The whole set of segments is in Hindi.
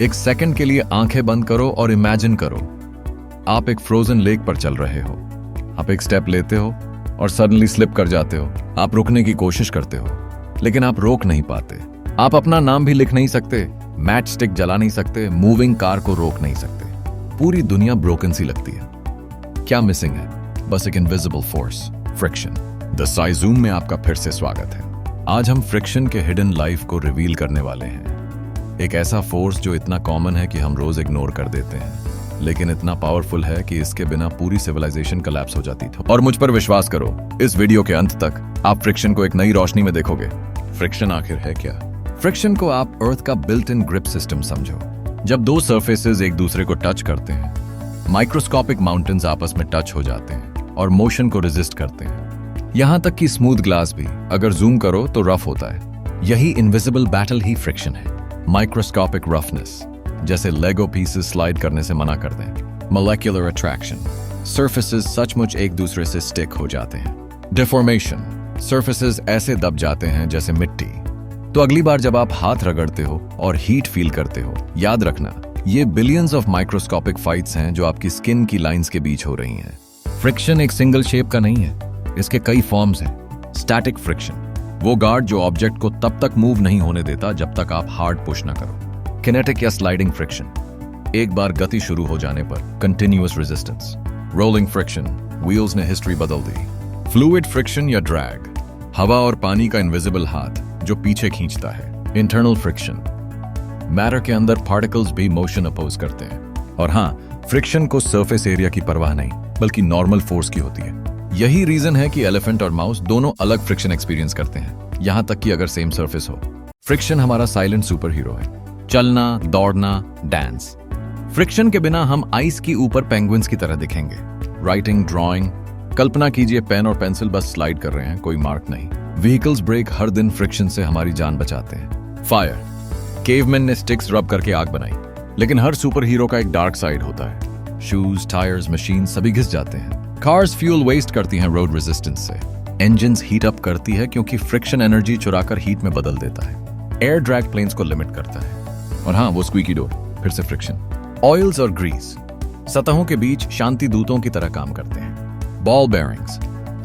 एक सेकंड के लिए आंखें बंद करो और इमेजिन करो आप एक फ्रोजन लेक पर चल रहे हो। आप एक स्टेप लेते हो और सडनली स्लिप कर जाते हो। आप रुकने की कोशिश करते हो लेकिन आप रोक नहीं पाते। आप अपना नाम भी लिख नहीं सकते, मैच स्टिक जला नहीं सकते, मूविंग कार को रोक नहीं सकते। पूरी दुनिया ब्रोकन सी लगती है। क्या मिसिंग है? बस एक इनविजिबल फोर्स, फ्रिक्शन। द साइजूम में आपका फिर से स्वागत है। आज हम फ्रिक्शन के हिडन लाइफ को रिवील करने वाले हैं। एक ऐसा फोर्स जो इतना कॉमन है कि हम रोज इग्नोर कर देते हैं, लेकिन इतना पावरफुल है कि इसके बिना पूरी सिविलाइजेशन कोलैप्स हो जाती थी। और मुझ पर विश्वास करो, इस वीडियो के अंत तक आप फ्रिक्शन को एक नई रोशनी में देखोगे। फ्रिक्शन आखिर है क्या? फ्रिक्शन को आप अर्थ का बिल्ट इन ग्रिप सिस्टम समझो। जब दो सरफेसेस एक दूसरे को टच करते हैं, माइक्रोस्कोपिक माउंटेन्स आपस में टच हो जाते हैं और मोशन को रेजिस्ट करते हैं। यहां तक कि स्मूथ ग्लास भी अगर जूम करो तो रफ होता है। यही इनविजिबल बैटल ही फ्रिक्शन है। माइक्रोस्कोपिक रफनेस, जैसे लेगो पीसेस स्लाइड करने से मना कर दें। मोलेक्युलर अट्रैक्शन, सरफेसेस सचमुच एक दूसरे से स्टिक हो जाते हैं। डिफॉर्मेशन, सरफेसेस ऐसे दब जाते हैं जैसे मिट्टी। तो अगली बार जब आप हाथ रगड़ते हो और हीट फील करते हो, याद रखना ये बिलियंस ऑफ माइक्रोस्कोपिक फाइट्स हैं जो आपकी स्किन की लाइंस के बीच हो रही हैं। फ्रिक्शन एक सिंगल शेप का नहीं है, इसके कई फॉर्म्स हैं। स्टैटिक फ्रिक्शन, वो गार्ड जो ऑब्जेक्ट को तब तक मूव नहीं होने देता जब तक आप हार्ड पुश ना करो। किनेटिक या स्लाइडिंग फ्रिक्शन, एक बार गति शुरू हो जाने पर continuous resistance. Rolling friction, wheels ने हिस्ट्री बदल दी। फ्लूइड फ्रिक्शन या ड्रैग, हवा और पानी का इनविजिबल हाथ जो पीछे खींचता है। इंटरनल फ्रिक्शन, मैटर के अंदर पार्टिकल्स भी मोशन अपोज करते हैं। और हाँ, फ्रिक्शन को सरफेस एरिया की परवाह नहीं बल्कि नॉर्मल फोर्स की होती है। यही रीजन है कि एलिफेंट और माउस दोनों अलग फ्रिक्शन एक्सपीरियंस करते हैं, यहां तक कि अगर सेम सरफेस हो। फ्रिक्शन हमारा साइलेंट सुपर हीरो है। चलना, दौड़ना, डांस। फ्रिक्शन के बिना हम आइस की ऊपर पेंगुइन्स की तरह दिखेंगे। राइटिंग, ड्रॉइंग, कल्पना कीजिए पेन और पेंसिल बस स्लाइड कर रहे हैं, कोई मार्क नहीं। व्हीकल्स ब्रेक हर दिन फ्रिक्शन से हमारी जान बचाते हैं। फायर, केवमैन ने स्टिक्स रब करके आग बनाई, लेकिन हर सुपर हीरो का एक डार्क साइड होता है। शूज, टायर्स, मशीन सभी घिस जाते हैं। कार्स फ्यूल वेस्ट करती हैं रोड रेजिस्टेंस से। इंजन्स हीट अप करती है क्योंकि फ्रिक्शन एनर्जी चुराकर हीट में बदल देता है। एयर ड्रैग प्लेन्स को लिमिट करता है। और हाँ, वो स्क्वीकी डोर, फिर से फ्रिक्शन। ऑयल्स और ग्रीस सतहों के बीच शांति दूतों की तरह काम करते हैं। बॉल बेयरिंग्स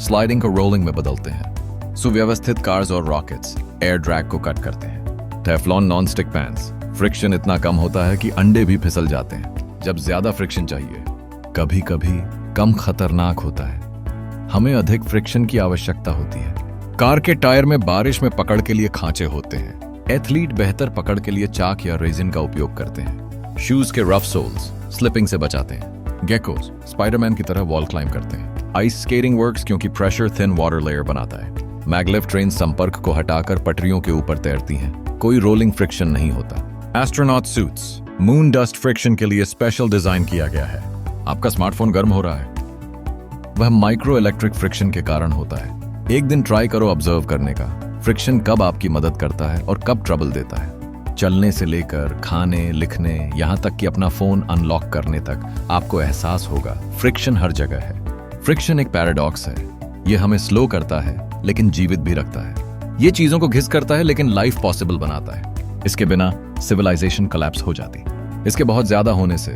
स्लाइडिंग को रोलिंग में बदलते हैं। सुव्यवस्थित कार्स और रॉकेट्स एयर ड्रैग को कट करते हैं। टेफ्लॉन नॉन स्टिक पैंस, फ्रिक्शन इतना कम होता है कि अंडे भी फिसल जाते हैं। जब ज्यादा फ्रिक्शन चाहिए, कभी कभी कम खतरनाक होता है। हमें अधिक फ्रिक्शन की आवश्यकता होती है। कार के टायर में बारिश में पकड़ के लिए खांचे होते हैं। एथलीट बेहतर पकड़ के लिए चाक या रेजिन का उपयोग करते हैं। शूज के रफ सोल्स स्लिपिंग से बचाते हैं। गेकोस स्पाइडरमैन की तरह वॉल क्लाइंब करते हैं। आइस स्केटिंग वर्क्स क्योंकि प्रेशर थिन वाटर लेयर बनाता है। मैगलेव ट्रेन संपर्क को हटाकर पटरियों के ऊपर तैरती हैं। कोई रोलिंग फ्रिक्शन नहीं होता। Astronaut suits moon dust friction के लिए स्पेशल डिजाइन किया गया है। आपका स्मार्टफोन गर्म हो रहा है, वह माइक्रो इलेक्ट्रिक फ्रिक्शन के कारण होता है। एक दिन ट्राई करो ऑब्जर्व करने का, फ्रिक्शन कब आपकी मदद करता है और कब ट्रबल देता है। चलने से लेकर खाने, लिखने, यहां तक कि अपना फोन अनलॉक करने तक आपको एहसास होगा फ्रिक्शन हर जगह है। फ्रिक्शन एक पैराडॉक्स है। यह हमें स्लो करता है लेकिन जीवित भी रखता है। ये चीजों को घिस करता है लेकिन लाइफ पॉसिबल बनाता है। इसके बिना सिविलाइजेशन कोलैप्स हो जाती। इसके बहुत ज्यादा होने से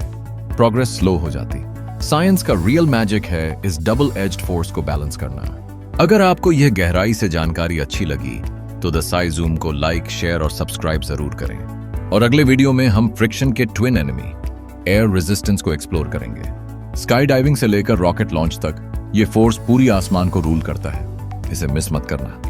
प्रोग्रेस स्लो हो जाती। साइंस का रियल मैजिक है इस डबल एज्ड फोर्स को बैलेंस करना। अगर आपको यह गहराई से जानकारी अच्छी लगी तो द साइजूम को लाइक, शेयर और सब्सक्राइब जरूर करें। और अगले वीडियो में हम फ्रिक्शन के ट्विन एनिमी एयर रेजिस्टेंस को एक्सप्लोर करेंगे। स्काई डाइविंग से लेकर रॉकेट लॉन्च तक ये फोर्स पूरी आसमान को रूल करता है। इसे मिस मत करना।